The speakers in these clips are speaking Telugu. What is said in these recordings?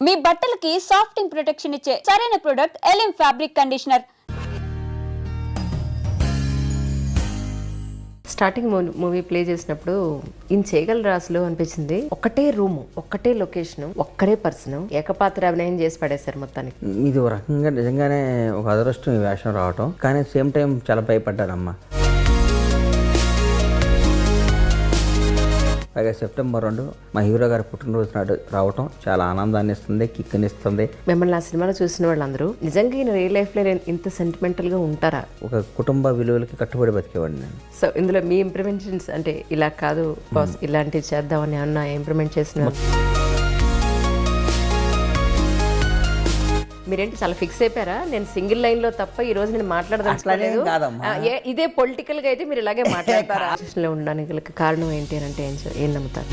మీ బట్టలకి సాఫ్టింగ్ ప్రొటెక్షన్ ఇచ్చే సరైన ప్రొడక్ట్ ఎలిమ్ fabric conditioner. Starting movie play చేసినప్పుడు ఈయన చేయగలరా అసలు అనిపించింది. ఒక్కటే రూము, ఒక్కటే లొకేషన్, ఒక్కరే పర్సన్, ఏకపాత్ర అభినయం చేసి పడేశారు మొత్తానికి. ఇది ఒక రకంగా నిజంగానే ఒక అదృష్టం ఈ వేషం రావటం, కానీ సేమ్ టైం చాలా భయపడ్డానమ్మా. పైగా సెప్టెంబర్ 2 మా హీరో గారి పుట్టినరోజు నాడు రావటం చాలా ఆనందాన్ని ఇస్తుంది, కిక్నిస్తుంది. మిమ్మల్ని ఆ సినిమాలో చూసిన వాళ్ళందరూ నిజంగా ఈయన రియల్ లైఫ్లో ఇంత సెంటిమెంటల్గా ఉంటారా? ఒక కుటుంబ విలువలకి కట్టుబడి బతికేవాడిని నేను. సో ఇందులో మీ ఇంప్లిమెంటేషన్స్ అంటే ఇలా కాదు బాస్ ఇలాంటివి చేద్దామని అన్న ఇంప్లిమెంట్ చేసిన మీరేంటి చాలా ఫిక్స్ అయిపోయారా? నేను సింగిల్ లైన్ లో తప్ప ఈ రోజు నేను మాట్లాడదలుచుకోలేదు. ఇదే పొలిటికల్ గా అయితే మీరు ఇలాగే మాట్లాడతారా? లో ఉండడానికి కారణం ఏంటి అంటే ఏం నమ్ముతారు?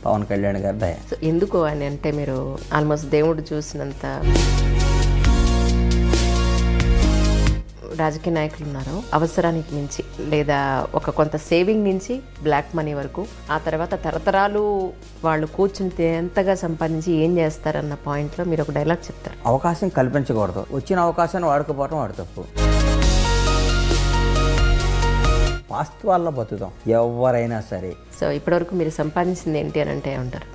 పవన్ కళ్యాణ్ గారి దయ. సో ఎందుకు అని అంటే మీరు ఆల్మోస్ట్ దేవుడు చూసినంత రాజకీయ నాయకులు ఉన్నారు, అవసరానికి మించి లేదా ఒక కొంత సేవింగ్ నుంచి బ్లాక్ మనీ వరకు, ఆ తర్వాత తరతరాలు వాళ్ళు కూర్చుని ఎంతగా సంపాదించి ఏం చేస్తారన్న పాయింట్లో మీరు ఒక డైలాగ్ చెప్తారు. అవకాశం కల్పించకూడదు, వచ్చిన అవకాశాన్ని వాడుకోపోవడం వాడు తప్పు. వాస్తవాల్లో బతుకుతాం ఎవరైనా సరే. సో ఇప్పటివరకు మీరు సంపాదించింది ఏంటి అని అంటే ఉంటారు?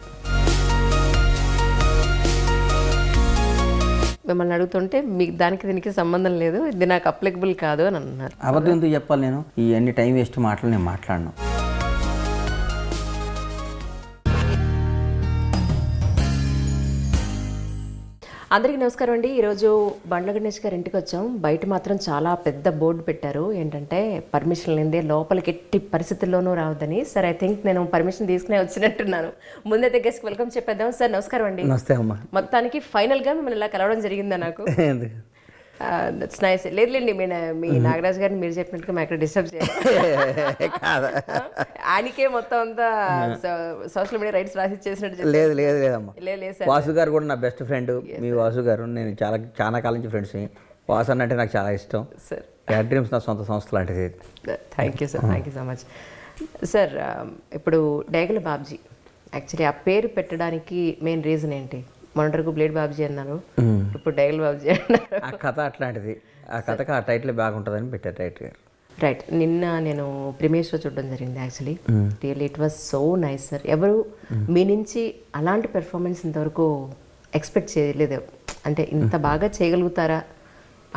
మిమ్మల్ని అడుగుతుంటే మీకు దానికి దీనికి సంబంధం లేదు, ఇది నాకు అప్లికబుల్ కాదు అని అన్నారు. అబద్ధం ఎందుకు చెప్పాలి? నేను ఈ అన్ని టైం వేస్ట్ మాటలు నేను మాట్లాడను. అందరికీ నమస్కారం అండి. ఈరోజు బండ్ల గణేష్ గారి ఇంటికి వచ్చాం. బయట మాత్రం చాలా పెద్ద బోర్డు పెట్టారు, ఏంటంటే పర్మిషన్ లేదే లోపలికి ఎట్టి పరిస్థితుల్లోనూ రావద్దని. సార్ ఐ థింక్ నేను పర్మిషన్ తీసుకునే వచ్చినట్టున్నాను. ముందైతే గెస్ట్ వెల్కమ్ చెప్పేద్దాం. సార్ నమస్కారం అండి. నమస్తే అమ్మా. మొత్తానికి ఫైనల్గా మిమ్మల్ని ఇలా కలవడం జరిగిందా? నాకు దట్స్ నైస్. లేదులేండి, మీ నాగరాజ్ గారిని మీరు చెప్పినట్టుగా మేము అక్కడ డిస్టర్బ్ చేయాలి. ఆయనకే మొత్తం అంతా సోషల్ మీడియా రైట్స్ రాసి చేసినట్టు. లేదు లేదు లేదమ్మా. వాసు గారు కూడా నా బెస్ట్ ఫ్రెండ్. మీ వాసు గారు నేను చాలా కాలం నుంచి ఫ్రెండ్స్. వాసు అంటే నాకు చాలా ఇష్టం సార్. క్యాట్ డ్రీమ్స్ నా సొంత సంస్థ లాంటిది. Thank you sir, thank you so much sir. ఇప్పుడు డేగల బాబ్జీ యాక్చువల్లీ ఆ పేరు పెట్టడానికి మెయిన్ రీజన్ ఏంటి? మొన్నటివరకు బ్లేడ్ బాబ్జీ అన్నారు, ఇప్పుడు డైగల్ బాబ్జీ అన్నారు. ఆ కథ అట్లాంటిది, ఆ కథకు ఆ టైటిల్ బాగుంటుందని పెట్టారు డైరెక్టర్ గారు. రైట్. నిన్న నేను ప్రీమియర్ షో చూడడం జరిగింది. Actually really it was so nice sir. ఎవరు మీ నుంచి అలాంటి పెర్ఫార్మెన్స్ ఇంతవరకు ఎక్స్పెక్ట్ చేయలేదు. అంటే ఇంత బాగా చేయగలుగుతారా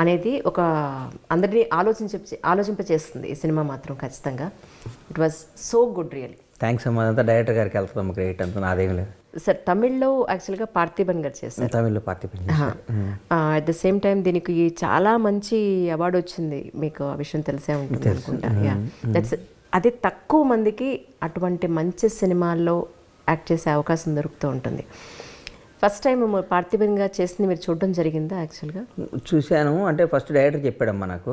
అనేది ఒక అందరినీ ఆలోచింపచేస్తుంది ఈ సినిమా మాత్రం ఖచ్చితంగా. It was so good really. Thanks అమ్మా. అంతా డైరెక్టర్ గారికి వెళ్తాం, గ్రేట్ అంతా నాదేం లేదు సార్. తమిళ్లో యాక్చువల్గా పార్థిబన్ గారు చేశారు. తమిళ్లో Parthiban. At the same time దీనికి చాలా మంచి అవార్డు వచ్చింది, మీకు ఆ విషయం తెలిసే ఉంటుంది అనుకుంటా. దట్స్ అది తక్కువ మందికి అటువంటి మంచి సినిమాల్లో యాక్ట్ చేసే అవకాశం దొరుకుతూ ఉంటుంది. ఫస్ట్ టైం పార్థిబన్గా చేసింది మీరు చూడడం జరిగిందా? యాక్చువల్గా చూశాను. అంటే ఫస్ట్ డైరెక్టర్ చెప్పాడమ్మా నాకు.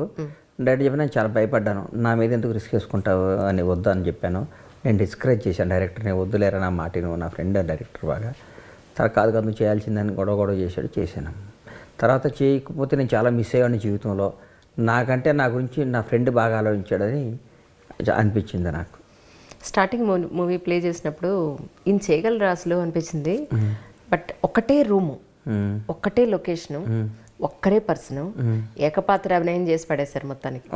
డైరెక్టర్ చెప్పి నేను చాలా భయపడ్డాను. నా మీద ఎందుకు రిస్క్ వేసుకుంటావు అని వద్దు అని చెప్పాను. నేను డిస్కరేజ్ చేశాను డైరెక్టర్ని, వద్దులేరా నా మాట నువ్వు, నా ఫ్రెండ్ డైరెక్టర్ బాగా. తర్వాత కాదు నువ్వు చేయాల్సిందని గొడవ చేశాను. తర్వాత చేయకపోతే నేను చాలా మిస్ అయ్యాను జీవితంలో. నాకంటే నా గురించి నా ఫ్రెండ్ బాగా ఆలోచించాడని అనిపించింది నాకు. స్టార్టింగ్ మూవీ ప్లే చేసినప్పుడు ఈయన చేయగలరా అసలు అనిపించింది. బట్ ఒక్కటే రూము, ఒక్కటే లొకేషను, ఒక్కరే పర్సన్, ఏకపాత్ర అభినయం చేసి పడేశారు మొత్తానికి.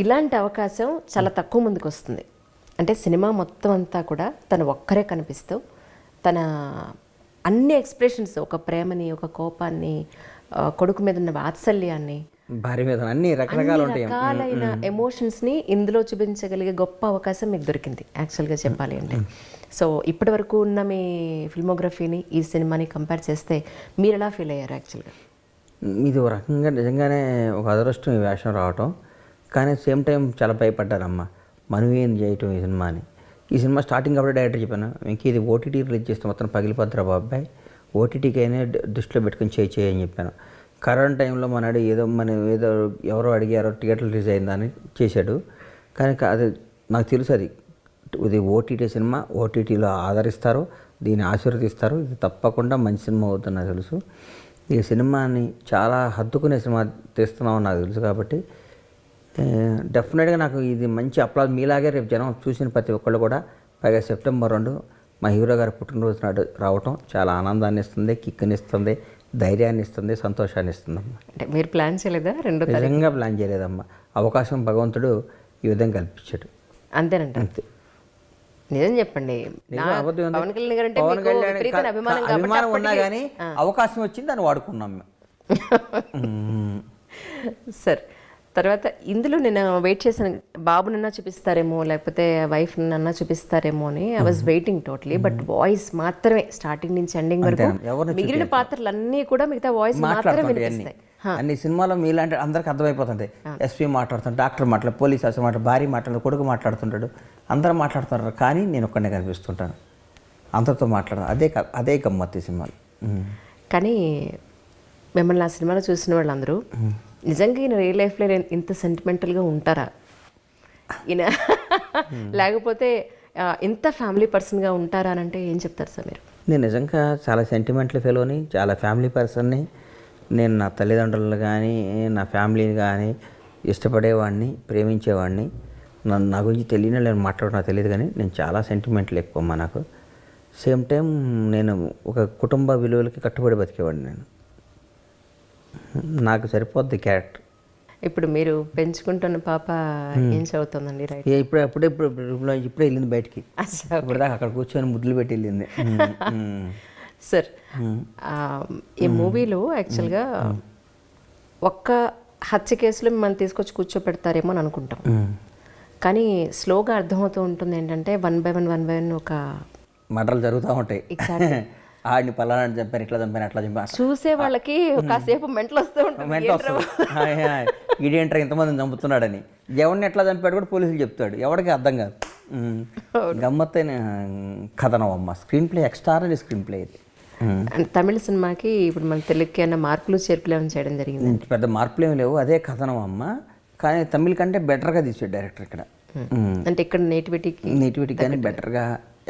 ఇలాంటి అవకాశం చాలా తక్కువ మందికి వస్తుంది. అంటే సినిమా మొత్తం అంతా కూడా తను ఒక్కరే కనిపిస్తూ తన అన్ని ఎక్స్ప్రెషన్స్, ఒక ప్రేమని, ఒక కోపాన్ని, కొడుకు మీద ఉన్న వాత్సల్యాన్ని, భార్య మీద అన్ని రకాలైన ఎమోషన్స్ని ఇందులో చూపించగలిగే గొప్ప అవకాశం మీకు దొరికింది యాక్చువల్గా చెప్పాలి అంటే. సో ఇప్పటి వరకు ఉన్న మీ ఫిల్మోగ్రఫీని ఈ సినిమాని కంపేర్ చేస్తే మీరు ఎలా ఫీల్ అయ్యారు యాక్చువల్గా? ఇది ఒక రకంగా నిజంగానే ఒక అదృష్టం ఈ వేషం రావటం, కానీ సేమ్ టైం చాలా భయపడ్డానమ్మా. మనం ఏం చేయటం ఈ సినిమాని. ఈ సినిమా స్టార్టింగ్ అప్పుడే డైరెక్టర్ చెప్పాను, ఇంక ఇది ఓటీటీ రిలీజ్ చేస్తే మొత్తం పగిలిపోద్దురా బాబాయ్, ఓటీటీకి అయినా దృష్టిలో పెట్టుకుని చేయని చెప్పాను. కరోనా టైంలో ఏదో ఎవరో అడిగారో థియేటర్ రిలీజ్ అయిందని చేశాడు. కానీ అది నాకు తెలుసు, ఇది ఓటీటీ సినిమా, ఓటీటీలో ఆదరిస్తారు, దీన్ని ఆశీర్వదిస్తారు, ఇది తప్పకుండా మంచి సినిమా అవుతుంది నాకు తెలుసు. ఈ సినిమాని చాలా హత్తుకునే సినిమా తీస్తున్నామని నాకు తెలుసు. కాబట్టి డెఫినెట్గా నాకు ఇది మంచి అప్లాజ్. మీలాగే రేపు జనం చూసిన ప్రతి ఒక్కళ్ళు కూడా. పైగా సెప్టెంబర్ 2 మా హీరో గారు పుట్టినరోజు నాడు రావటం చాలా ఆనందాన్ని ఇస్తుంది, కిక్కునిస్తుంది, ధైర్యాన్ని ఇస్తుంది, సంతోషాన్ని ఇస్తుందమ్మా. అంటే మీరు ప్లాన్ చేయలేదా రెండో నిజంగా ప్లాన్ చేయలేదమ్మా. అవకాశం భగవంతుడు ఈ విధంగా కల్పించాడు. అంతేనంట. అంతే. నిజం చెప్పండి. పవన్ కళ్యాణ్ గారు అంటే పవన్ మీకు కళ్యాణ్ విపరీతమైన అభిమానం కాబట్టి అభిమానం ఉన్నా కానీ అవకాశం వచ్చింది, దాన్ని వాడుకున్నాం మేము. సార్ తర్వాత ఇందులో నేను వెయిట్ చేశాను, బాబునన్నా చూపిస్తారేమో లేకపోతే వైఫ్ నన్నా చూపిస్తారేమో అని. I was waiting totally. But voice మాత్రమే స్టార్టింగ్ నుంచి ఎండింగ్ వరకు మిగిలిన పాత్రలు అన్నీ కూడా మిగతా వాయిస్ మాత్రమే వినిపిస్తాయి. అన్ని సినిమాలో మీలాంటి అందరికి అర్థమైపోతుంది. ఎస్పీ మాట్లాడుతాడు, డాక్టర్ మాట్లాడు, పోలీస్ ఆఫీసర్ మాట్లాడు, భార్య మాట్లాడు, కొడుకు మాట్లాడుతుంటాడు, అందరూ మాట్లాడుతున్నారు. కానీ నేను ఒక్కడే కనిపిస్తుంటాను, అందరితో మాట్లాడతాను. అదే గమ్మత్తు సినిమాలు. కానీ మిమ్మల్ని ఆ సినిమాలో చూసిన వాళ్ళందరూ నిజంగా ఈయన రియల్ లైఫ్లో ఇంత సెంటిమెంటల్గా ఉంటారా ఈయన, లేకపోతే ఇంత ఫ్యామిలీ పర్సన్గా ఉంటారా అని అంటే ఏం చెప్తారు సార్ మీరు? నేను నిజంగా చాలా సెంటిమెంటల్ ఫెలోని, చాలా ఫ్యామిలీ పర్సన్ని. నేను నా తల్లిదండ్రులు కానీ నా ఫ్యామిలీని కానీ ఇష్టపడేవాడిని, ప్రేమించేవాడిని. నా గురించి తెలియని నేను మాట్లాడడం నాకు తెలియదు, కానీ నేను చాలా సెంటిమెంటల్ ఎక్కువ నాకు. సేమ్ టైం నేను ఒక కుటుంబ విలువలకి కట్టుబడి బతికేవాడిని. నేను నాకు సరిపోద్ది క్యారెక్టర్. ఇప్పుడు మీరు పెంచుకుంటున్న పాప ఏం చదువుతుందండి? రైట్. ఇప్పుడే వెళ్ళింది బయటికి. ఇప్పుడు దాకా అక్కడ కూర్చొని ముద్దులు పెట్టి వెళ్ళింది. సార్ ఈ మూవీలో యాక్చువల్గా ఒక్క హత్య కేసులో మిమ్మల్ని తీసుకొచ్చి కూర్చోపెడతారేమో అని అనుకుంటాం, కానీ స్లోగా అర్థమవుతూ ఉంటుంది ఏంటంటే వన్ బై వన్ ఒక మర్డర్లు జరుగుతూ ఉంటాయి. ఆడిని పలానా చంపాను, ఇట్లా చంపాను, అట్లా చంపాను. చూసే వాళ్ళకి కాసేపు మెంటలు వస్తూ ఉంటుంది. ఇదేంట్రా ఇంతమందిని చంపుతున్నాడని. ఎవరిని ఎట్లా చంపాడు కూడా పోలీసులు చెప్తాడు, ఎవరికి అర్థం కాదు. గమ్మత్తైన కథనం అమ్మ. Screen play extraordinary screen play ఇది. తమిళ సినిమాకి ఇప్పుడు మన తెలుగుకి అన్న మార్పులు చేర్పులు ఏమైనా చేయడం జరిగింది? పెద్ద మార్పులు ఏమి లేవు, అదే కథనం అమ్మ. కానీ తమిళ కంటే బెటర్గా తీసాడు డైరెక్టర్ ఇక్కడ. అంటే ఇక్కడ నేటివిటీ కానీ బెటర్గా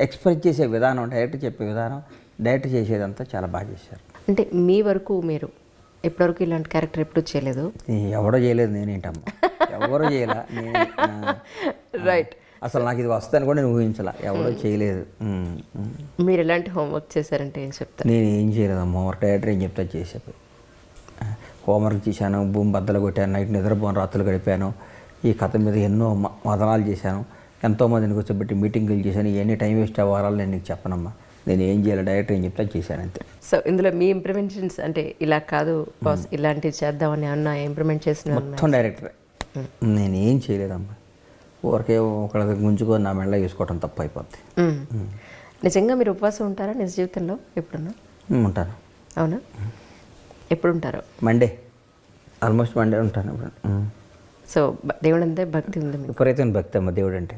ఎక్స్ప్రెస్ చేసే విధానం, డైరెక్టర్ చెప్పే విధానం, డైరెక్టర్ చేసేదంతా చాలా బాగా చేశారు. అంటే మీ వరకు మీరు ఎప్పటివరకు ఇలాంటి క్యారెక్టర్ ఎప్పుడు చేయలేదు? ఎవడో చేయలేదు, నేనేంటమ్మా, ఎవరో చేయలే. రైట్. అసలు నాకు ఇది వస్తుందని కూడా నేను ఊహించలే, ఎవరో చేయలేదు. మీరు ఎలాంటి హోంవర్క్ చేశారంటే ఏం చెప్తారు? నేను ఏం చేయలేదమ్మా, హోంవర్క్ డైరెక్టర్ ఏం చెప్తా చేసేది. హోంవర్క్ చేశాను, భూమి బద్దలు కొట్టాను, నైట్ నిద్రపోను, రాత్రులు గడిపాను. ఈ కథ మీద ఎన్నో మదనాలు చేశాను, ఎంతోమందిని కూర్చోబెట్టి మీటింగులు చేశాను. ఇవన్నీ టైం వేస్ట్ అవ్వాలని నేను నీకు చెప్పనమ్మా. నేను ఏం చేయాలి, డైరెక్టర్ ఏం చెప్తా చేశాను అంతే. సో ఇందులో మీ ఇంప్లిమెంటేషన్స్ అంటే ఇలా కాదు బాస్ ఇలాంటివి చేద్దామని అన్న ఇంప్లిమెంట్ చేసిన మొత్తం డైరెక్టరే. నేను ఏం చేయలేదమ్మా, ఊరికే ఒకళ్ళ గుంజుకొని నా మెడలో వేసుకోవటం తప్పు అయిపోద్ది. నిజంగా మీరు ఉపవాసం ఉంటారా నిజ జీవితంలో ఎప్పుడన్నా? ఉంటాను. అవునా? ఎప్పుడు ఉంటారు? మండే, ఆల్మోస్ట్ మండే ఉంటాను ఇప్పుడు. సో దేవుడు అంతే భక్తి ఉంది మీకు? విపరీతమైన భక్తి అమ్మ దేవుడు అంటే.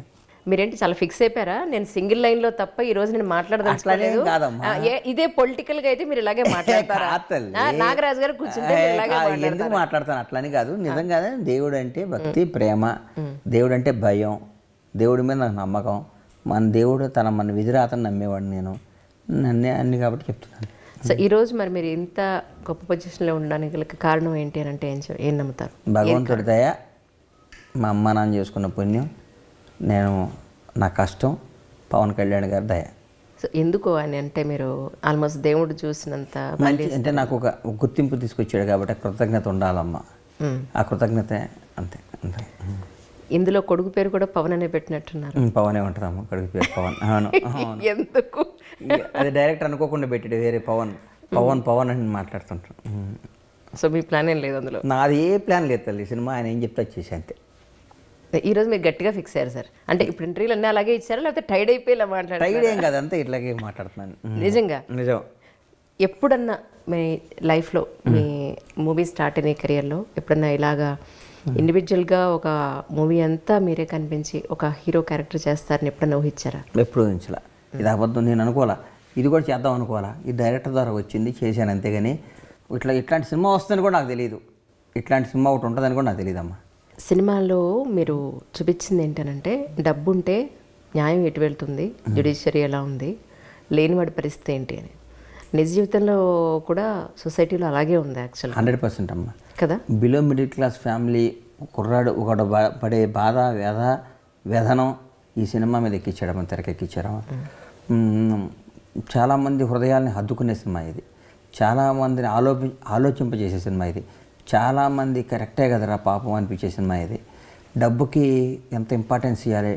మీరేంటి చాలా ఫిక్స్ అయిపోయారా? నేను సింగిల్ లైన్ లో తప్ప ఈ రోజు నేను మాట్లాడదలుచుకోలేదు. ఇదే పొలిటికల్ గా అయితే మీరు ఇలాగే మాట్లాడతారా? నాగరాజు గారు కూర్చుంటే ఎందుకు మాట్లాడతాను అట్లని కాదు, నిజంగానే దేవుడు అంటే భక్తి, ప్రేమ, దేవుడు అంటే భయం, దేవుడి మీద నాకు నమ్మకం. మన దేవుడు మన విధిరాతను నమ్మేవాడు నేను, నన్నే అన్ని కాబట్టి చెప్తున్నాను. సో ఈరోజు మరి మీరు ఇంత గొప్ప పొజిషన్లో ఉండడానికి కారణం ఏంటి అని అంటే ఏం నమ్ముతారు? భగవంతుడి దయ, మా అమ్మ నాన్న చేసుకున్న పుణ్యం, నేను నా కష్టం, పవన్ కళ్యాణ్ గారి దయ. సో ఎందుకు అని అంటే మీరు ఆల్మోస్ట్ దేవుడు చూసినంత అంటే నాకు ఒక గుర్తింపు తీసుకొచ్చాడు కాబట్టి కృతజ్ఞత ఉండాలమ్మా. ఆ కృతజ్ఞత అంతే అంతే. ఇందులో కొడుకు పేరు కూడా పవన్ అనే పెట్టినట్టున్నారు. పవనే ఉంటుందమ్మా కొడుకు పేరు, పవన్. ఎందుకు? అది డైరెక్టర్ అనుకోకుండా పెట్టాడు, వేరే పవన్ పవన్ పవన్ అని మాట్లాడుతుంటాం. సో మీ ప్లాన్ ఏం లేదు అందులో? నాది ఏ ప్లాన్ లేదు తల్లి, సినిమా ఆయన ఏం చెప్తే వచ్చేసి అంతే. ఈరోజు మీరు గట్టిగా ఫిక్స్ అయ్యారు సార్. అంటే ఇప్పుడు ఇంటర్వ్యూలు అన్నీ అలాగే ఇచ్చారా లేకపోతే టైడ్ అయిపోయి ఇలా మాట్లాడారు? టైడ్ ఏం కాదు, అంతే ఇట్లాగే మాట్లాడుతున్నాను. నిజంగా నిజం. ఎప్పుడన్నా మీ లైఫ్లో మీ మూవీ స్టార్ట్ అయిన కెరియర్లో ఎప్పుడన్నా ఇలాగా ఇండివిజువల్గా ఒక మూవీ అంతా మీరే కనిపించి ఒక హీరో క్యారెక్టర్ చేస్తారని ఎప్పుడన్నా ఊహించారా? ఎప్పుడు ఊహించలా. ఇది అబద్ధం, నేను అనుకోవాలా, ఇది కూడా చేద్దాం అనుకోవాలా. ఈ డైరెక్టర్ ద్వారా వచ్చింది, చేశాను అంతేగాని ఇట్లాంటి సినిమా వస్తుందని కూడా నాకు తెలియదు, ఇట్లాంటి సినిమా ఒకటి ఉంటుందని కూడా నాకు తెలియదమ్మా. సినిమాలో మీరు చూపించింది ఏంటనంటే డబ్బు ఉంటే న్యాయం ఎటు వెళ్తుంది, జ్యుడిషియరీ ఎలా ఉంది, లేనివాడి పరిస్థితి ఏంటి అని. నిజ జీవితంలో కూడా సొసైటీలో అలాగే ఉంది యాక్చువల్. 100% అమ్మా కదా. బిలో మిడిల్ క్లాస్ ఫ్యామిలీ కుర్రాడు ఒకడు పడే బాధ, వ్యధనం ఈ సినిమా మీద ఎక్కించాడమ్మా, తెరకెక్కించాడమ్మా. చాలామంది హృదయాల్ని హద్దుకునే సినిమా ఇది. చాలామందిని ఆలోచింపజేసే సినిమా ఇది. చాలామంది కరెక్టే కదరా పాపం అనిపించే సినిమా ఇది. డబ్బుకి ఎంత ఇంపార్టెన్స్ ఇవ్వాలి,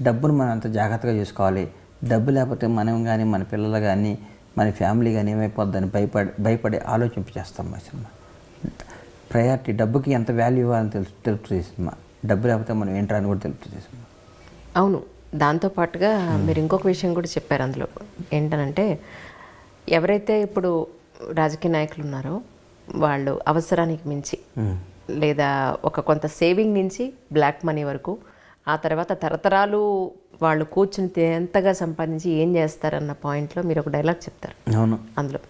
డబ్బును మనం ఎంత జాగ్రత్తగా చూసుకోవాలి, డబ్బు లేకపోతే మనం కానీ మన పిల్లలు కానీ మన ఫ్యామిలీ కానీ ఏమైపోద్దని భయపడి ఆలోచింపజేస్తాం మా సినిమా. ప్రయారిటీ డబ్బుకి ఎంత వాల్యూ ఇవ్వాలని తెలుపుతుంది సినిమా. డబ్బు లేకపోతే మనం ఏంటో అని కూడా తెలుపుతుంది సినిమా. అవును, దాంతోపాటుగా మీరు ఇంకొక విషయం కూడా చెప్పారు అందులో. ఏంటనంటే ఎవరైతే ఇప్పుడు రాజకీయ నాయకులు ఉన్నారో వాళ్ళు అవసరానికి మించి లేదా ఒక కొంత సేవింగ్ నుంచి బ్లాక్ మనీ వరకు, ఆ తర్వాత తరతరాలు వాళ్ళు కూర్చుని ఎంతగా సంపాదించి ఏం చేస్తారన్న పాయింట్లో మీరు ఒక డైలాగ్ చెప్తారు. అవును, అందులో.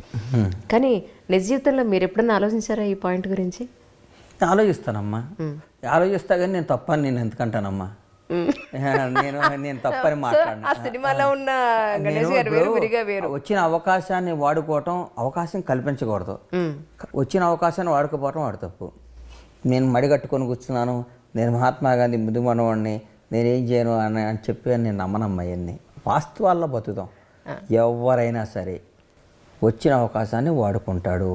కానీ నిజ జీవితంలో మీరు ఎప్పుడన్నా ఆలోచించారా ఈ పాయింట్ గురించి? ఆలోచిస్తానమ్మా, ఆలోచిస్తా కానీ నేను తప్పని నేను ఎందుకంటానమ్మా. నేను తప్పని మాట్లాడినా. ఆ సినిమాలో ఉన్న గణేష్ గారు వేరు, విరిగా వేరు. వచ్చిన అవకాశాన్ని వాడుకోవటం, అవకాశం కల్పించకూడదు. వచ్చిన అవకాశాన్ని వాడుకోపోవటం వాడు తప్పు. నేను మడిగట్టుకొని కూర్చున్నాను, నేను మహాత్మా గాంధీ ముందు మనవాడిని, నేనేం చేయను అని చెప్పి నేను నమ్మనమ్మా. అవన్నీ వాస్తవాల్లో బతుకుతాం. ఎవరైనా సరే వచ్చిన అవకాశాన్ని వాడుకుంటాడు.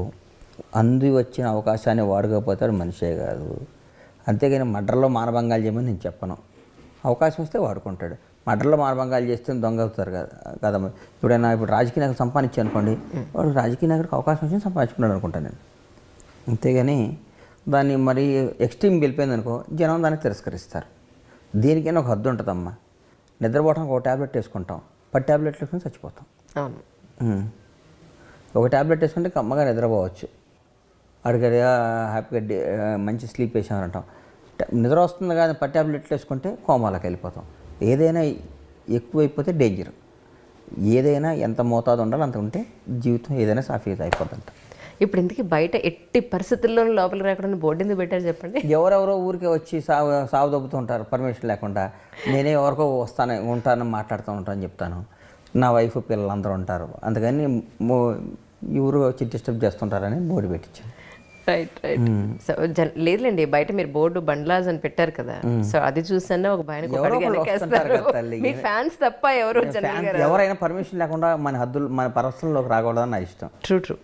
వచ్చిన అవకాశాన్ని వాడుకోకపోతాడు మనిషే కాదు. అంతేగాని మడ్రలో మానభంగాలు చేయమని నేను చెప్పను. అవకాశం వస్తే వాడుకుంటాడు. మడ్రలో మానభంగాలు చేస్తే దొంగ అవుతారు కదమ్మా. ఇప్పుడు రాజకీయ నాయకుడు సంపాదించి అనుకోండి, వాడు రాజకీయ నాయకుడికి అవకాశం వచ్చి సంపాదించుకున్నాడు అనుకుంటాను నేను. అంతేగాని దాన్ని మరి ఎక్స్ట్రీమ్ వెళ్ళిపోయింది అనుకో, జనం దాన్ని తిరస్కరిస్తారు. దీనికైనా ఒక హద్దు ఉంటుందమ్మా. నిద్రపోవడానికి ఒక ట్యాబ్లెట్ వేసుకుంటాం, 10 ట్యాబ్లెట్లు వేసుకుని చచ్చిపోతాం. అవును, ఒక ట్యాబ్లెట్ వేసుకుంటే కమ్మగా నిద్రపోవచ్చు, అడిగ హ్యాపీగా మంచి స్లీప్ వేసామంటాం. నిద్ర వస్తుంది కానీ 10 ట్యాబ్లెట్లు వేసుకుంటే కోమాలకు వెళ్ళిపోతాం. ఏదైనా ఎక్కువైపోతే డేంజర్. ఏదైనా ఎంత మోతాదు ఉండాలో అంత ఉంటే జీవితం ఏదైనా సాఫీగా అయిపోతుందంట. ఇప్పుడు ఇంతకీ బయట ఎట్టి పరిస్థితుల్లోనూ లోపలికి రాకుండా బోర్డు ఎందుకు పెట్టారు చెప్పండి? ఎవరెవరో ఊరికే వచ్చి సాగు దొబ్బుతూ ఉంటారు పర్మిషన్ లేకుండా. నేనే ఎవరికో ఉంటానని మాట్లాడుతూ ఉంటానని చెప్తాను. నా వైఫ్ పిల్లలు అందరూ ఉంటారు, అందుకని ఎవరు వచ్చి డిస్టర్బ్ చేస్తుంటారని బోర్డు పెట్టించాను. Right right. సో లేదులేండి, బయట మీరు బోర్డు బండ్లాజ్ అని పెట్టారు కదా, సో అది చూసన్నా ఒక భయానికి మీ ఫ్యాన్స్ తప్ప ఎవరైనా పర్మిషన్ లేకుండా మన హద్దులు మన పర్సనల్లోకి రాకూడదని నా ఇష్టం. True true,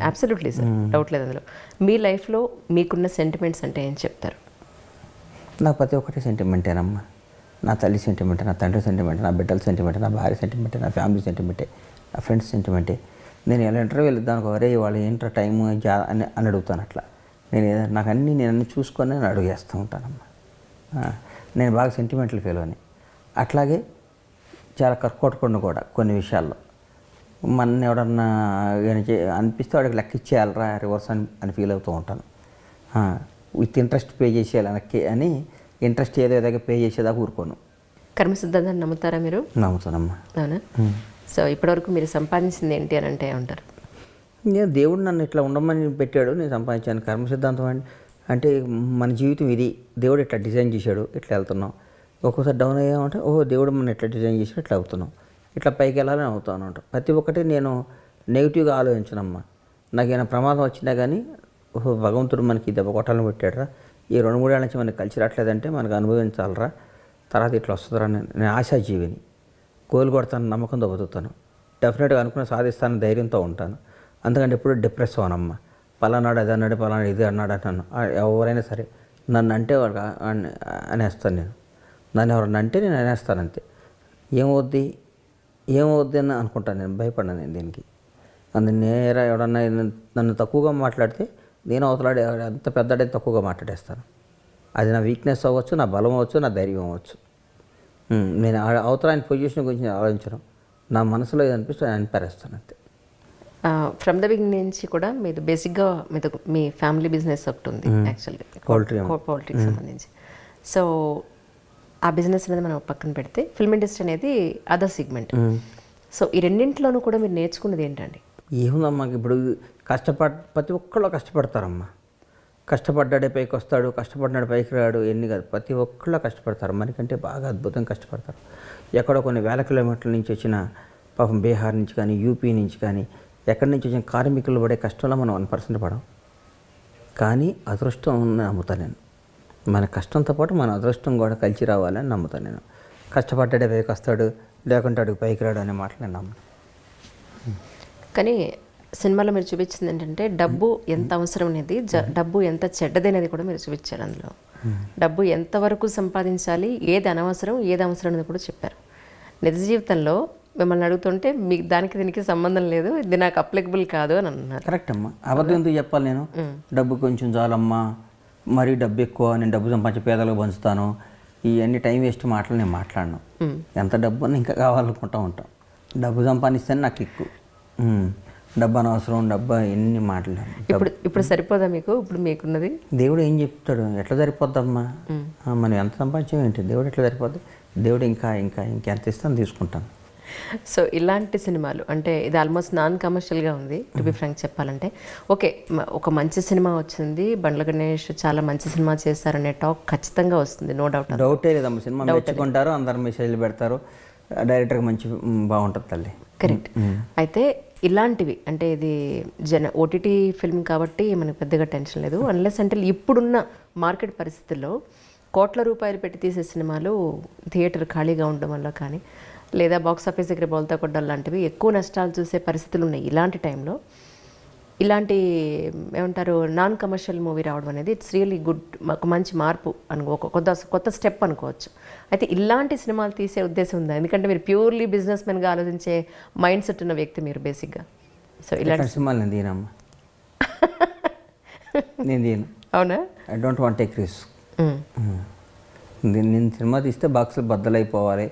absolutely sir, doubt లేదు అందులో. మీ లైఫ్లో మీకున్న సెంటిమెంట్స్ అంటే ఏం చెప్తారు? నాకు ప్రతి ఒక్కటి సెంటిమెంటేనమ్మా. నా తల్లి సెంటిమెంటే, నా తండ్రి సెంటిమెంటే, నా బిడ్డల సెంటిమెంటే, నా భార్య సెంటిమెంటే, నా ఫ్యామిలీ సెంటిమెంటే, నా ఫ్రెండ్స్ సెంటిమెంటే. నేను ఎలా ఇంటర్వ్యూ వెళ్తాను, అరే వాళ్ళు ఏంటో టైము అని అడుగుతాను. అట్లా నాకు అన్నీ చూసుకొని నేను అడుగేస్తూ ఉంటానమ్మా. నేను బాగా సెంటిమెంటల్ ఫీల్ అని. అట్లాగే చాలా కర్కొట్టకుండా కూడా కొన్ని విషయాల్లో మన ఎవడన్నా అనిపిస్తే వాడికి లెక్క ఇచ్చేయాలరా రివర్స్ అని ఫీల్ అవుతూ ఉంటాను. విత్ ఇంట్రెస్ట్ పే చేసేయాలి అని ఇంట్రెస్ట్ ఏదో పే చేసేదాకా ఊరుకోను. కర్మ సిద్ధాంతాన్ని నమ్ముతారా మీరు? నమ్ముతానమ్మా. అవునా? సో ఇప్పటివరకు మీరు సంపాదించింది ఏంటి అని అంటే ఉంటారు? నేను దేవుడు నన్ను ఇట్లా ఉండమని పెట్టాడు, నేను సంపాదించాను. కర్మ సిద్ధాంతం అంటే మన జీవితం ఇది, దేవుడు ఇట్లా డిజైన్ చేశాడు, ఇట్లా వెళ్తున్నాం. ఒక్కోసారి డౌన్ అయ్యామంటే దేవుడు మన ఇట్లా డిజైన్ చేశాడు, ఇట్లా అవుతున్నాం, ఇట్లా పైకి వెళ్ళాలని అవుతాను అంట. ప్రతి ఒక్కటి నేను నెగిటివ్గా ఆలోచించనమ్మా. నాకేమైనా ప్రమాదం వచ్చినా కానీ భగవంతుడు మనకి దెబ్బ కొట్టాలని పెట్టాడురా, ఈ 2-3 ఏళ్ళ నుంచి మనకి కలిసి రావట్లేదంటే మనకు అనుభవించాలరా, తర్వాత ఇట్లా వస్తుందిరా. నేను ఆశాజీవిని, గోలు కొడతాను, నమ్మకంతో బతుకుతాను, డెఫినెట్గా అనుకుని సాధిస్తాను, ధైర్యంతో ఉంటాను. అందుకంటే ఎప్పుడు డిప్రెస్ అవనమ్మా. పలానాడు అది అన్నాడు, పలానాడు ఇది అన్నాడు అంటాను. ఎవరైనా సరే నన్ను అంటే వాడు అనేస్తాను. నన్ను ఎవరన్నా అంటే నేను అనేస్తాను అంతే. ఏమవుద్ది అని అనుకుంటాను, నేను భయపడ్డాను నేను దీనికి. నేరా ఎవడన్నా నన్ను తక్కువగా మాట్లాడితే నేను అవతలాడే అంత పెద్దడే తక్కువగా మాట్లాడేస్తాను. అది నా వీక్నెస్ అవ్వచ్చు, నా బలం అవ్వచ్చు, నా ధైర్యం అవ్వచ్చు. నేను అవతలాని పొజిషన్ గురించి ఆలోచించను. నా మనసులో ఏదనిపిస్తే ఆయన పారేస్తాను అంతే. ఫ్రమ్ ద బిగినింగ్ నుంచి కూడా మీరు బేసిక్గా మీ ఫ్యామిలీ బిజినెస్ ఒకటి ఉంది యాక్చువల్గా, పౌల్ట్రీకి సంబంధించి. సో ఆ బిజినెస్ అనేది మనం పక్కన పెడితే ఫిల్మ్ ఇండస్ట్రీ అనేది అదర్ సెగ్మెంట్. సో ఈ రెండింటిలోనూ కూడా మీరు నేర్చుకున్నది ఏంటండి? ఏముందమ్మా, ఇప్పుడు ప్రతి ఒక్కళ్ళు కష్టపడతారమ్మా. కష్టపడ్డాడే పైకి వస్తాడు, కష్టపడినాడు పైకి రాడు, ఎన్ని కాదు, ప్రతి ఒక్కళ్ళు కష్టపడతారు. మనకంటే బాగా అద్భుతంగా కష్టపడతారు. ఎక్కడో కొన్ని వేల కిలోమీటర్ల నుంచి వచ్చిన పాపం బీహార్ నుంచి కానీ యూపీ నుంచి కానీ ఎక్కడి నుంచి వచ్చిన కార్మికులు పడే కష్టంలో మనం 1% పడం. కానీ అదృష్టం నమ్ముతాను నేను. మన కష్టంతో పాటు మన అదృష్టం కూడా కలిసి రావాలని నమ్ముతాను నేను. కష్టపడ్డాడే పైకి వస్తాడు, లేకుంటే అడుగు పైకి రాడు అనే మాటలు నేను నమ్మను. కానీ సినిమాలో మీరు చూపించింది ఏంటంటే డబ్బు ఎంత అవసరం అనేది, డబ్బు ఎంత చెడ్డదనేది కూడా మీరు చూపించారు అందులో. డబ్బు ఎంతవరకు సంపాదించాలి, ఏది అనవసరం ఏది అవసరం అనేది కూడా చెప్పారు. నిజ జీవితంలో మిమ్మల్ని అడుగుతుంటే మీకు దానికి దీనికి సంబంధం లేదు, ఇది నాకు అప్లికబుల్ కాదు అని అన్నారు. కరెక్ట్ అమ్మా. అబద్ధం ఎందుకు చెప్పాలి నేను? డబ్బు కొంచెం చాలమ్మా, మరీ డబ్బు ఎక్కువ, నేను డబ్బు సంపాదించి పేదలకు పంచుతాను, ఇవన్నీ టైం వేస్ట్ మాటలు నేను మాట్లాడను. ఎంత డబ్బు అని ఇంకా కావాలనుకుంటూ ఉంటాం. డబ్బు సంపాదిస్తేనే నాకు ఎక్కువ. డబ్బు అనవసరం, డబ్బు ఎన్ని మాటలు. ఇప్పుడు సరిపోదా మీకు? ఇప్పుడు మీకున్నది దేవుడు ఏం చెప్తాడు? ఎట్లా సరిపోద్దమ్మా? మనం ఎంత సంపాదించాం ఏంటి? దేవుడు ఎట్లా సరిపోద్ది? దేవుడు ఇంకా ఇంకా ఇంకెంత ఇస్తాను తీసుకుంటాను. సో ఇలాంటి సినిమాలు అంటే ఇది ఆల్మోస్ట్ నాన్ కమర్షియల్గా ఉంది టు బి ఫ్రాంక్ చెప్పాలంటే. ఓకే, ఒక మంచి సినిమా వచ్చింది, బండ్ల గణేష్ చాలా మంచి సినిమా చేశారనే టాక్ ఖచ్చితంగా వస్తుంది, నో డౌట్. డౌటే లేదమ్మా. సినిమా మెచ్చుకుంటారు, అందరు మెసేజ్లు పెడతారు, డైరెక్టర్కి మంచి బాగుంటుంది తల్లి. కరెక్ట్. అయితే ఇలాంటివి అంటే ఇది ఓటీటీ ఫిల్మ్ కాబట్టి మనకు పెద్దగా టెన్షన్ లేదు. అన్లెస్ అంటే ఇప్పుడున్న మార్కెట్ పరిస్థితుల్లో కోట్ల రూపాయలు పెట్టి తీసే సినిమాలు థియేటర్ ఖాళీగా ఉండడం వల్ల కానీ, లేదా బాక్స్ ఆఫీస్ దగ్గర బోల్తా కొట్టడం లాంటివి ఎక్కువ నష్టాలు చూసే పరిస్థితులు ఉన్నాయి. ఇలాంటి టైంలో ఇలాంటి ఏమంటారు నాన్ కమర్షియల్ మూవీ రావడం అనేది ఇట్స్ రియలీ గుడ్, ఒక మంచి మార్పు కొత్త స్టెప్ అనుకోవచ్చు. అయితే ఇలాంటి సినిమాలు తీసే ఉద్దేశం ఉందా? ఎందుకంటే మీరు ప్యూర్లీ బిజినెస్ మెన్గా ఆలోచించే మైండ్ సెట్ ఉన్న వ్యక్తి మీరు బేసిక్గా. సో ఇలాంటి సినిమాలు నేను తీనమ్మా, నేను తీను. అవునా? I don't want take risk. నేను సినిమా తీస్తే బాక్సులు బద్దలైపోవాలి,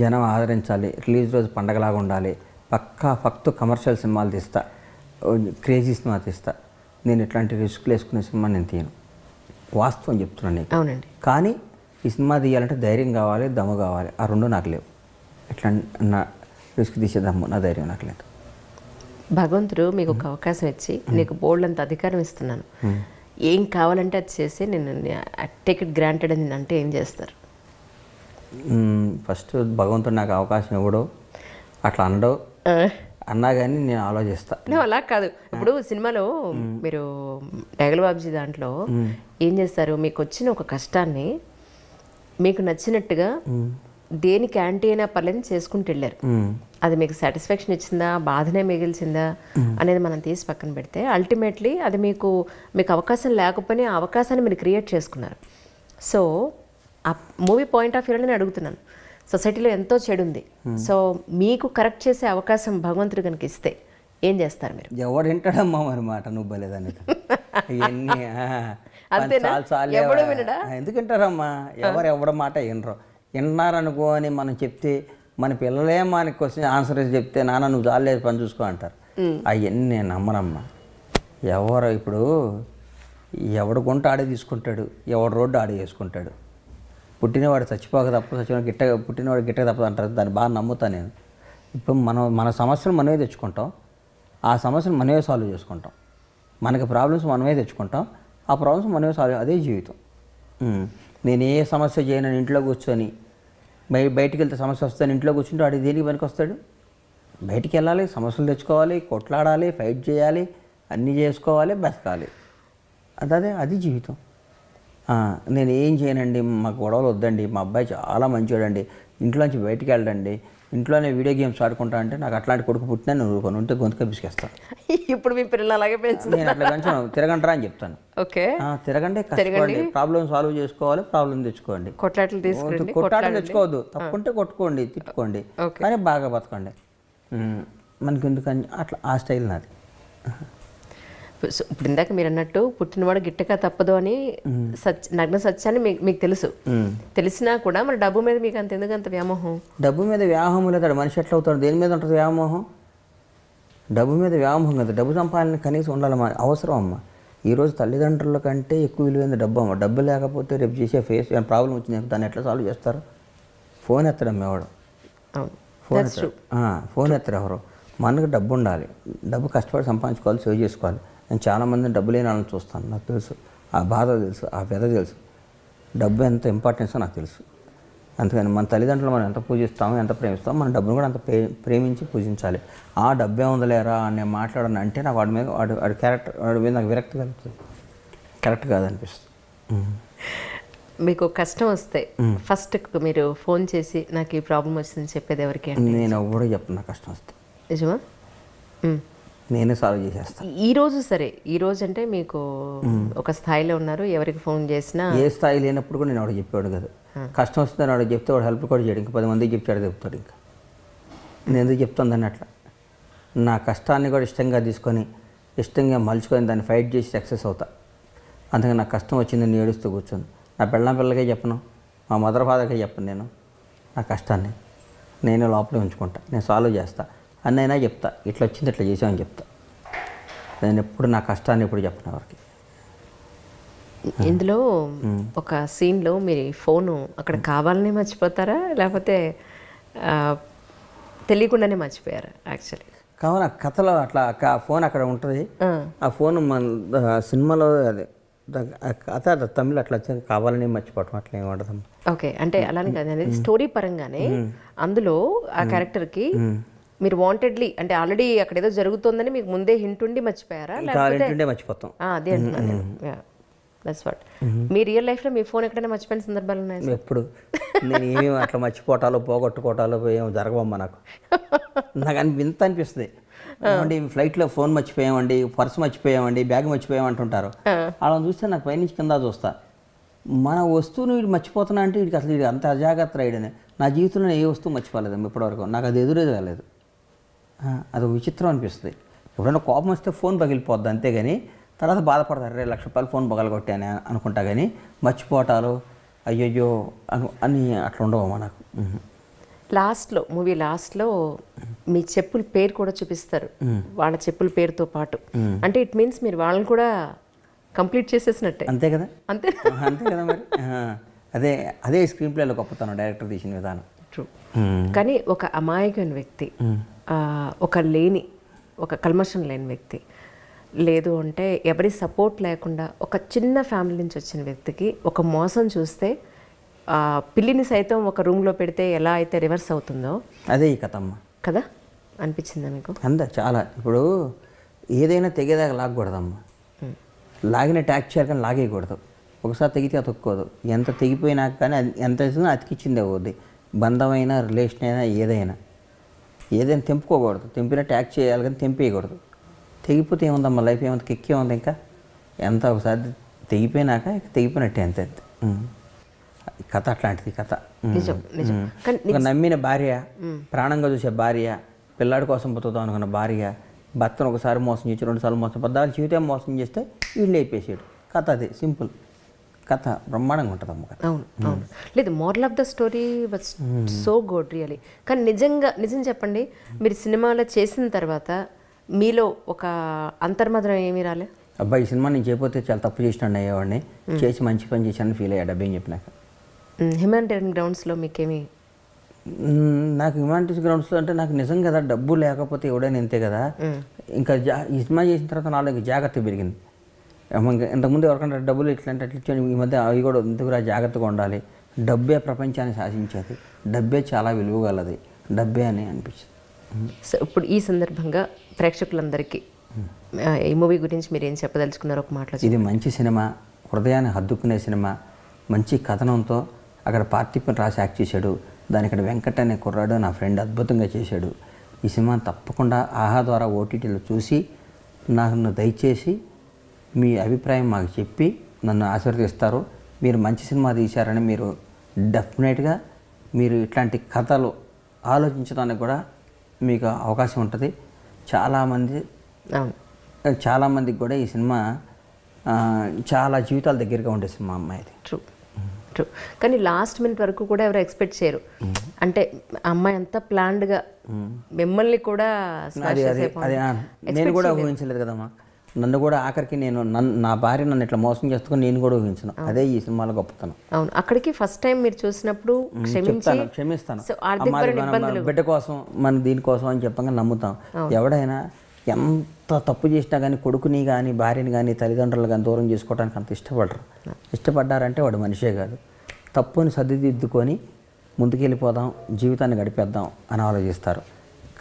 జనం ఆదరించాలి, రిలీజ్ రోజు పండగలాగా ఉండాలి, ఫక్తు కమర్షియల్ సినిమాలు తీస్తా, క్రేజీ సినిమా తీస్తా. నేను ఇట్లాంటి రిస్క్లు వేసుకునే సినిమా నేను తీయను, వాస్తవం చెప్తున్నాను నీకు. అవునండి. కానీ ఈ సినిమా తీయాలంటే ధైర్యం కావాలి, దమ్ము కావాలి. ఆ రెండు నాకు లేవు. ఇట్లా నా రిస్క్ తీసే దమ్ము, నా ధైర్యం నాకు లేదు. భగవంతుడు మీకు ఒక అవకాశం ఇచ్చి నీకు బోల్డ్ అంత అధికారం ఇస్తున్నాను, ఏం కావాలంటే అది చేసి నేను టేక్ ఇట్ గ్రాంటెడ్ అని అంటే ఏం చేస్తారు? ఫస్ట్ భగవంతుడు నాకు అవకాశం ఇవ్వడు, అట్లా అనడు, అన్నా కానీ నేను ఆలోచిస్తా. అలా కాదు. ఇప్పుడు సినిమాలో మీరు డైగల్ బాబ్జీ దాంట్లో ఏం చేస్తారు, మీకు వచ్చిన ఒక కష్టాన్ని మీకు నచ్చినట్టుగా దేనికి యాంటీ అయినా పర్లేదు చేసుకుంటూ వెళ్ళారు. అది మీకు సాటిస్ఫాక్షన్ ఇచ్చిందా, బాధనే మిగిల్చిందా అనేది మనం తీసి పక్కన పెడితే అల్టిమేట్లీ అది మీకు అవకాశం లేకపోయినా ఆ అవకాశాన్ని మీరు క్రియేట్ చేసుకున్నారు. సో ఆ మూవీ పాయింట్ ఆఫ్ వ్యూలో నేను అడుగుతున్నాను, సొసైటీలో ఎంతో చెడు ఉంది, సో మీకు కరెక్ట్ చేసే అవకాశం భగవంతుడు కనుక ఇస్తే ఏం చేస్తారు మీరు? ఎవడు వింటాడమ్మా మరి మాట, నువ్వు బలేదాన్ని ఇవన్నీ ఎందుకు వింటారమ్మా? ఎవడ మాట వినరు. విన్నారనుకో అని మనం చెప్తే మన పిల్లలే మనకి క్వశ్చన్ ఆన్సర్ చెప్తే నాన్న నువ్వు చాలేదు పని చూసుకో అంటారు. అవన్నీ నేను నమ్మనమ్మా. ఎవరు ఇప్పుడు ఎవడు గుంట ఆడే తీసుకుంటాడు, ఎవడు రోడ్డు ఆడే చేసుకుంటాడు. పుట్టినవాడు చచ్చిపోక తప్పదు, పుట్టినవాడు గిట్టక తప్పదు అంటారు. దాన్ని బాగా నమ్ముతాను నేను. ఇప్పుడు మన సమస్యలు మనమే తెచ్చుకుంటాం, ఆ సమస్యలు మనమే సాల్వ్ చేసుకుంటాం. మనకి ప్రాబ్లమ్స్ మనమే తెచ్చుకుంటాం, ఆ ప్రాబ్లమ్స్ మనమే సాల్వ్. అదే జీవితం. నేను ఏ సమస్య చేయను, ఇంట్లో కూర్చొని బయటికి వెళ్తే సమస్య వస్తాను, ఇంట్లో కూర్చుంటే వాడికి దేనికి పనికి వస్తాడు? బయటికి వెళ్ళాలి, సమస్యలు తెచ్చుకోవాలి, కొట్లాడాలి, ఫైట్ చేయాలి, అన్నీ చేసుకోవాలి, బతకాలి. అది జీవితం. నేను ఏం చేయనండి, మాకు గొడవలు వద్దండి, మా అబ్బాయి చాలా మంచివాడండి, ఇంట్లోంచి బయటికి వెళ్ళండి, ఇంట్లోనే వీడియో గేమ్స్ ఆడుకుంటా అంటే నాకు అట్లాంటి కొడుకు పుట్టినా నువ్వు కొన్ని ఉంటే గొంతుక పిసికేస్తాను. ఇప్పుడు మీ పిల్లలు అలాగే పెంచుతాను. నేను అట్లా పెంచాను, తిరగంటారా అని చెప్తాను. ఓకే, తిరగండి, కష్టపడండి, ప్రాబ్లమ్ సాల్వ్ చేసుకోవాలి, ప్రాబ్లం తెచ్చుకోండి. కొట్లాటలు తీసుకురండి, కొట్లాటలు తెచ్చుకోవద్దు, తప్పుంటే కొట్టుకోండి, తిట్టుకోండి, కానీ బాగా బతకండి. మనకి ఎందుకని అట్లా ఆ స్టైల్ నాది. ఇప్పుడు ఇందాక మీరు అన్నట్టు పుట్టినవాడు గిట్టక తప్పదు అని నగ్న సత్యాన్ని మీకు తెలుసు, తెలిసినా కూడా మరి డబ్బు మీద మీకు ఎందుకంత వ్యామోహం? డబ్బు మీద వ్యామోహం లేదా? మనిషి ఎట్లా అవుతాడు? దేని మీద ఉంటుంది వ్యామోహం? డబ్బు మీద వ్యామోహం కదా. డబ్బు సంపాదన కనీసం ఉండాలి, అవసరం అమ్మ. ఈరోజు తల్లిదండ్రుల కంటే ఎక్కువ విలువైంది డబ్బు అమ్మ. డబ్బు లేకపోతే రేపు చేసే ఫేస్ ప్రాబ్లం వచ్చింది, దాన్ని ఎట్లా సాల్వ్ చేస్తారు? ఫోన్ ఎత్తడం ఎవడు? ఫోన్ ఎత్తరు ఎవరు? మనకు డబ్బు ఉండాలి, డబ్బు కష్టపడి సంపాదించుకోవాలి, సేవ్ చేసుకోవాలి. నేను చాలామందిని డబ్బు లేని వాళ్ళని చూస్తాను, నాకు తెలుసు ఆ బాధ తెలుసు, ఆ వ్యధ తెలుసు. డబ్బు ఎంత ఇంపార్టెన్సో నాకు తెలుసు. అందుకని మన తల్లిదండ్రులు మనం ఎంత పూజిస్తామో, ఎంత ప్రేమిస్తామో, మన డబ్బును కూడా అంత ప్రేమించి పూజించాలి. ఆ డబ్బే ఉందలేరా అని నేను మాట్లాడను అంటే నాకు వాడి మీద వాడి క్యారెక్టర్, వాడి మీద నాకు విరక్తి కలుగుతుంది, కరెక్ట్ కాదనిపిస్తుంది. మీకు కష్టం వస్తే ఫస్ట్ మీరు ఫోన్ చేసి నాకు ఈ ప్రాబ్లం వచ్చిందని చెప్పేది ఎవరికి అంటే నేను ఎవడో చెప్పను నాకు కష్టం వస్తే, నిజమా? నేనే సాల్వ్ చేసేస్తాను. ఈ రోజు సరే, ఈ రోజు అంటే మీకు ఒక స్థాయిలో ఉన్నారు, ఎవరికి ఫోన్ చేసినా ఏ స్థాయి లేనప్పుడు కూడా నేను వాడు చెప్పేవాడు కదా. కష్టం వస్తుందని వాడు చెప్తే వాడు హెల్ప్ కూడా చేయడు, ఇంకా 10 మందికి చెప్తాడు చెప్తాడు. ఇంకా నేను ఎందుకు చెప్తుందని అట్లా నా కష్టాన్ని కూడా ఇష్టంగా తీసుకొని ఇష్టంగా మలుచుకొని దాన్ని ఫైట్ చేసి సక్సెస్ అవుతా. అందుకని నాకు కష్టం వచ్చింది నేను ఏడుస్తూ కూర్చొని నా పిల్లలకే చెప్పను, మా మదర్ ఫాదర్కే చెప్పను. నేను నా కష్టాన్ని నేనే లోపలే ఉంచుకుంటా, నేను సాల్వ్ చేస్తా అన్నైనా చెప్తా, ఇట్లా వచ్చింది ఇట్లా చేసామని చెప్తా. నేను ఎప్పుడు నా కష్టాన్ని ఎప్పుడు చెప్పను ఎవరికి. ఇందులో ఒక సీన్లో మీరు ఫోను అక్కడ కావాలని మర్చిపోతారా లేకపోతే తెలియకుండానే మర్చిపోయారా? యాక్చువల్లీ కావున కథలో అట్లా ఫోన్ అక్కడ ఉంటుంది. ఆ ఫోన్ మన సినిమాలో అదే కథ తమిళ అట్లా వచ్చి కావాలని మర్చిపోవటం అట్లా ఏమి ఉండదు. ఓకే, అంటే అలానే కాదు అనేది స్టోరీ పరంగానే అందులో ఆ క్యారెక్టర్కి మీరు వాంటెడ్లీ అంటే ఆల్రెడీ అక్కడ ఏదో జరుగుతుందని మీకు ముందే హింట్ ఉండి మర్చిపోయారా? లేకపోతే మర్చిపోతాం. అదే అంటున్నాను. That's what. మీ రియల్ లైఫ్లో మీ ఫోన్ ఎక్కడైనా మర్చిపోయిన సందర్భాలు ఉన్నాయి? ఎప్పుడు నేను ఏమేమి అట్లా మర్చిపోవటాలో పోగొట్టుకోవటాలో ఏమో జరగవమ్మా నాకు. నాకు వింత అనిపిస్తుంది. ఏమండి ఫ్లైట్లో ఫోన్ మర్చిపోయామండి, పర్స్ మర్చిపోయామండి, బ్యాగ్ మర్చిపోయామంటుంటారు. అలా చూస్తే నాకు పైనుంచి కింద చూస్తా, మన వస్తువును వీడు మర్చిపోతున్నా అంటే వీడికి అసలు వీడు అంత అజాగ్రత్త రాయడని. నా జీవితంలో ఏ వస్తువు మర్చిపోలేదు ఇప్పటివరకు, నాకు అది ఎదురే కాలేదు. అది విచిత్రం అనిపిస్తుంది. ఎప్పుడైనా కోపం వస్తే ఫోన్ పగిలిపోద్ది అంతేగాని తర్వాత బాధపడతారు, 2 లక్షల రూపాయలు ఫోన్ పగలగొట్టాను అనుకుంటా. కానీ మర్చిపోవటాలు అయ్యయ్యో అని అట్లా ఉండవు నాకు. లాస్ట్లో మూవీ లాస్ట్లో మీ చెప్పుల పేరు కూడా చూపిస్తారు, వాళ్ళ చెప్పుల పేరుతో పాటు. అంటే ఇట్ మీన్స్ మీరు వాళ్ళని కూడా కంప్లీట్ చేసేసినట్టే. అంతే కదా, అంతే అంతే కదా మరి. అదే అదే స్క్రీన్ ప్లేలో గొప్పతనం డైరెక్టర్ తీసిన విధానం. ట్రూ. కానీ ఒక అమాయకమైన వ్యక్తి, ఒక కల్మషం లేని వ్యక్తి, లేదు అంటే ఎవరి సపోర్ట్ లేకుండా ఒక చిన్న ఫ్యామిలీ నుంచి వచ్చిన వ్యక్తికి ఒక మోసం చూస్తే పిల్లిని సైతం ఒక రూమ్లో పెడితే ఎలా అయితే రివర్స్ అవుతుందో అదే ఈ కథ అమ్మ కదా అనిపించిందా మీకు? అంతే చాలా. ఇప్పుడు ఏదైనా తెగేదాకా లాగకూడదమ్మా, లాగిన ట్యాక్ చేయాలి కానీ లాగేయకూడదు. ఒకసారి తెగితే అతుక్కోదు. ఎంత తెగిపోయినాక కానీ ఎంత అతికిచ్చింది అవుద్ది. బంధమైనా రిలేషన్ అయినా ఏదైనా తెంపుకోకూడదు. తెంపిన ట్యాక్ చేయాలి కానీ తెంపేయకూడదు. తెగిపోతే ఏముందమ్మా లైఫ్, ఏముంది కిక్కే ఉంది. ఇంకా ఎంత ఒకసారి తెగిపోయినాక తెగిపోయినట్టే అంతే. కథ అట్లాంటిది కథ. ఒక నమ్మిన భార్య, ప్రాణంగా చూసే భార్య, పిల్లాడి కోసం బతుకుతాం అనుకున్న భార్య భర్తను ఒకసారి మోసం చేసి 2 సార్లు మోసం, 14 జీవితం మోసం చేస్తే వీళ్ళు అయిపోయాడు. కథ అదే సింపుల్ కథ, బ్రహ్మాండంగా ఉంటుంది అమ్మ కథ. అవును అవును. లేదు, moral of the story was so good really. కానీ నిజం చెప్పండి, మీరు సినిమాలో చేసిన తర్వాత మీలో ఒక అంతర్మదనం ఏమీ రాలే? అబ్బాయి ఈ సినిమా నేను చేయకపోతే చాలా తప్పు చేసినాడు అయ్యేవాడిని, చేసి మంచి పని చేశాను ఫీల్ అయ్యా డబ్బేం చెప్పినాక. హ్యుమానిటేరియన్ గ్రౌండ్స్లో మీకేమి? నాకు హ్యుమానిటేరియన్ గ్రౌండ్స్లో అంటే నాకు నిజం కదా, డబ్బు లేకపోతే ఎవడైనా ఇంతే కదా. ఇంకా ఈ సినిమా చేసిన తర్వాత నాలో జాగ్రత్త పెరిగింది. ఇంతకుముందు ఎవరికంటే డబ్బులు ఇట్లాంటి అట్లా ఇచ్చాను, ఈ మధ్య అవి కూడా ఎందుకురా జాగ్రత్తగా ఉండాలి. డబ్బే ప్రపంచాన్ని శాసించేది, డబ్బే చాలా విలువగలది, డబ్బే అని అనిపించింది. సో ఇప్పుడు ఈ సందర్భంగా ప్రేక్షకులందరికీ ఈ మూవీ గురించి మీరు ఏం చెప్పదలుచుకున్నారో ఒక మాటలో? ఇది మంచి సినిమా, హృదయాన్ని హద్దుకునే సినిమా, మంచి కథనంతో. అక్కడ పార్థిపన్ రాసి యాక్ట్ చేశాడు, దాని ఇక్కడ వెంకట్ అనే కుర్రాడు నా ఫ్రెండ్ అద్భుతంగా చేశాడు. ఈ సినిమా తప్పకుండా ఆహా ద్వారా ఓటీటీలో చూసి నన్ను దయచేసి మీ అభిప్రాయం మాకు చెప్పి నన్ను ఆశీర్వదిస్తారు. మీరు మంచి సినిమా తీశారని మీరు డెఫినెట్గా మీరు ఇట్లాంటి కథలు ఆలోచించడానికి కూడా మీకు అవకాశం ఉంటుంది. చాలామందికి కూడా ఈ సినిమా చాలా జీవితాల దగ్గరగా ఉండే సినిమా అమ్మాయిది. True true. కానీ లాస్ట్ మినిట్ వరకు కూడా ఎవరు ఎక్స్పెక్ట్ చేయరు. అంటే అమ్మాయి అంతా ప్లాన్డ్గా మిమ్మల్ని కూడా నేను కూడా ఊహించలేదు కదమ్మా. నన్ను కూడా ఆఖరికి నా భార్య నన్ను ఇట్లా మోసం చేస్తుకొని నేను కూడా ఊహించను. అదే ఈ సినిమాలో గొప్పతనం. అవును, అక్కడికి ఫస్ట్ టైం మీరు చూసినప్పుడు క్షమిస్తాను. బిడ్డ కోసం మన దీనికోసం అని చెప్పగా నమ్ముతాం. ఎవడైనా ఎంత తప్పు చేసినా కానీ కొడుకుని కానీ భార్యని కానీ తల్లిదండ్రులు కానీ దూరం చేసుకోవడానికి అంత ఇష్టపడ్డారంటే వాడు మనిషే కాదు. తప్పుని సర్దిదిద్దుకొని ముందుకెళ్ళిపోదాం, జీవితాన్ని గడిపేద్దాం అని ఆలోచిస్తారు.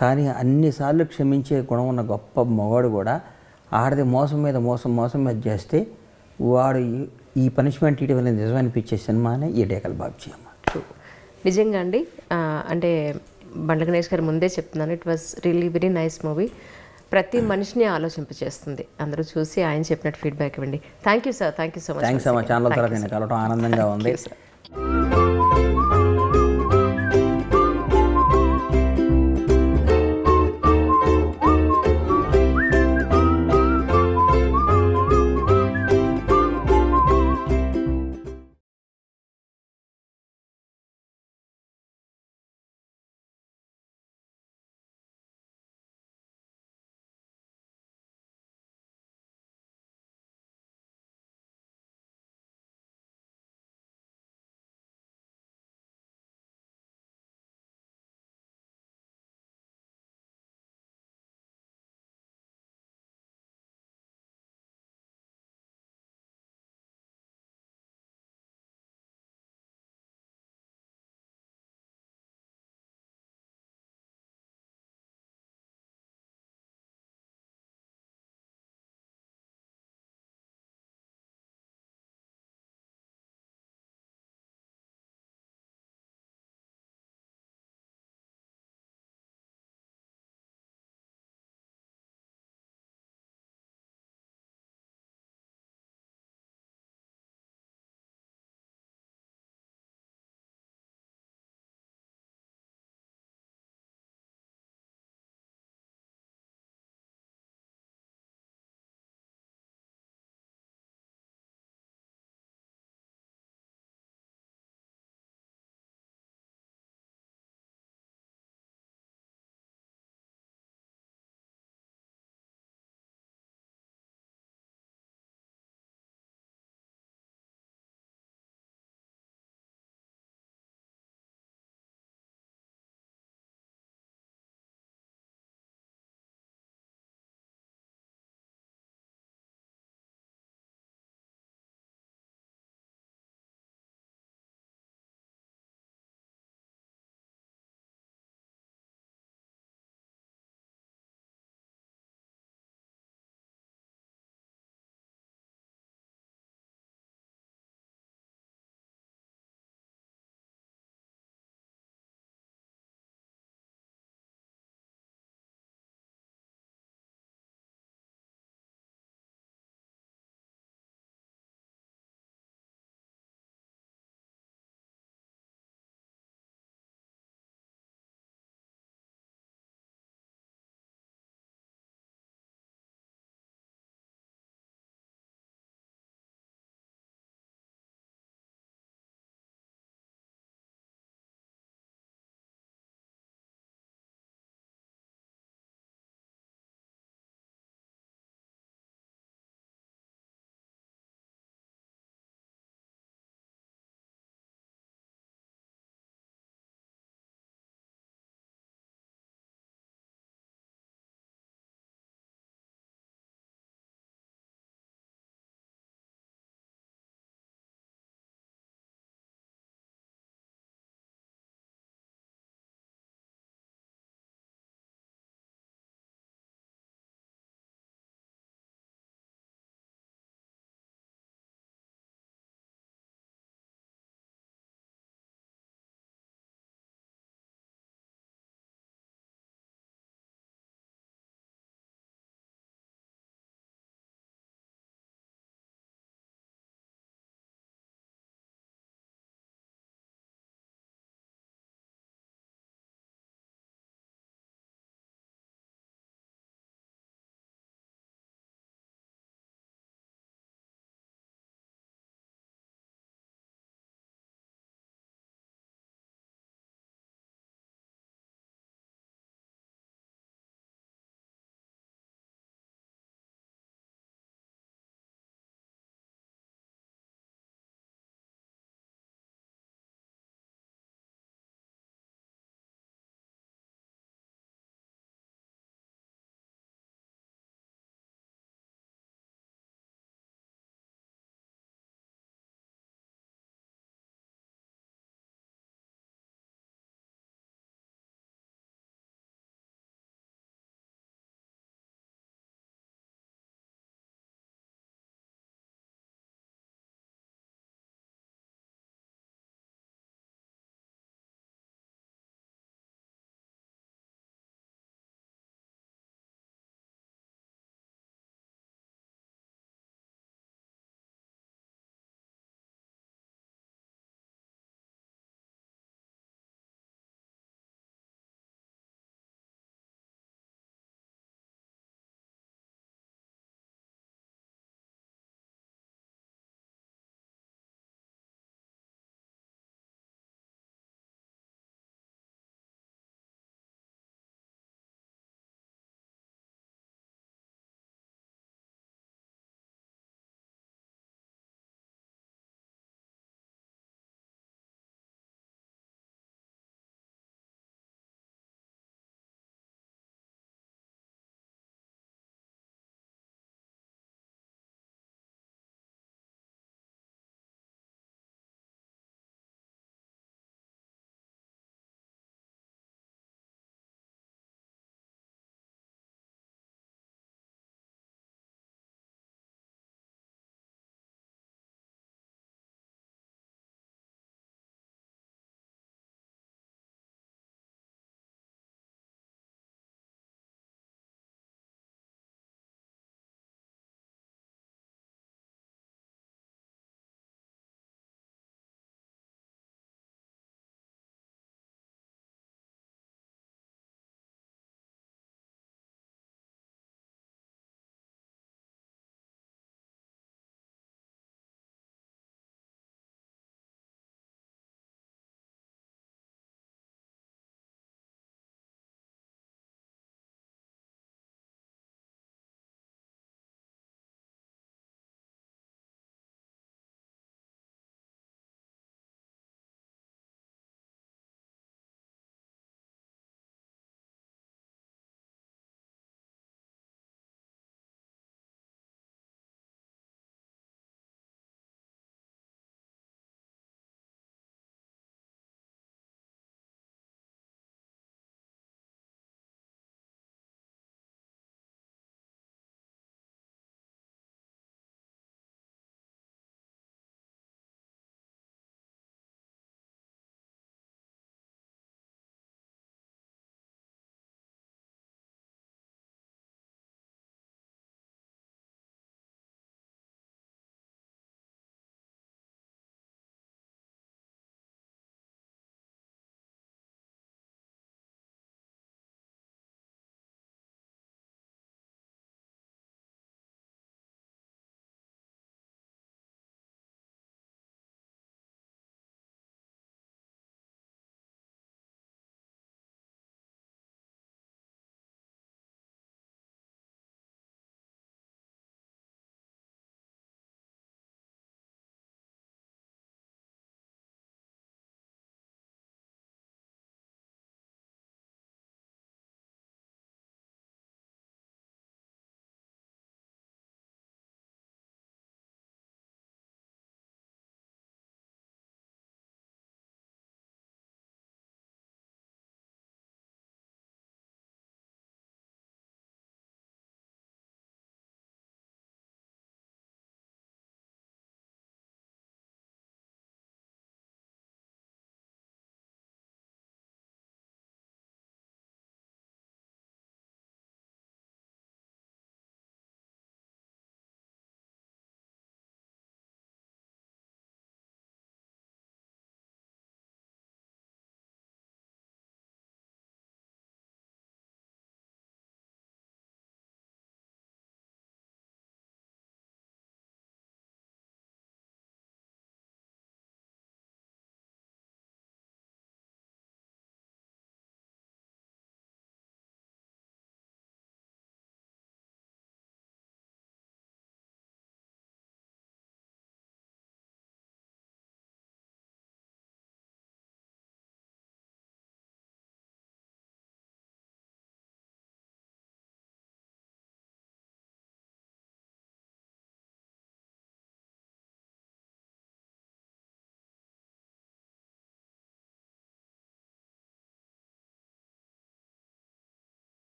కానీ అన్నిసార్లు క్షమించే గుణం ఉన్న గొప్ప మగవాడు కూడా ఆడది మోసం మీద చేస్తే వాడు ఈ పనిష్మెంట్ ఇటీవల నిజం అనిపించే సినిమానే ఈ డేకల్ బాబ్జీ అమ్మ. నిజంగా అండి అంటే బండ్ల గణేష్ గారు ముందే చెప్తున్నాను, it was really very nice movie. ప్రతి మనిషిని ఆలోచింపచేస్తుంది. అందరూ చూసి ఆయన చెప్పినట్టు ఫీడ్బ్యాక్ ఇవ్వండి. Thank you sir, thank you so much. Thanks అమ్మ, ఛానల్ ద్వారా నేను కలవటం ఆనందంగా ఉంది. సార్.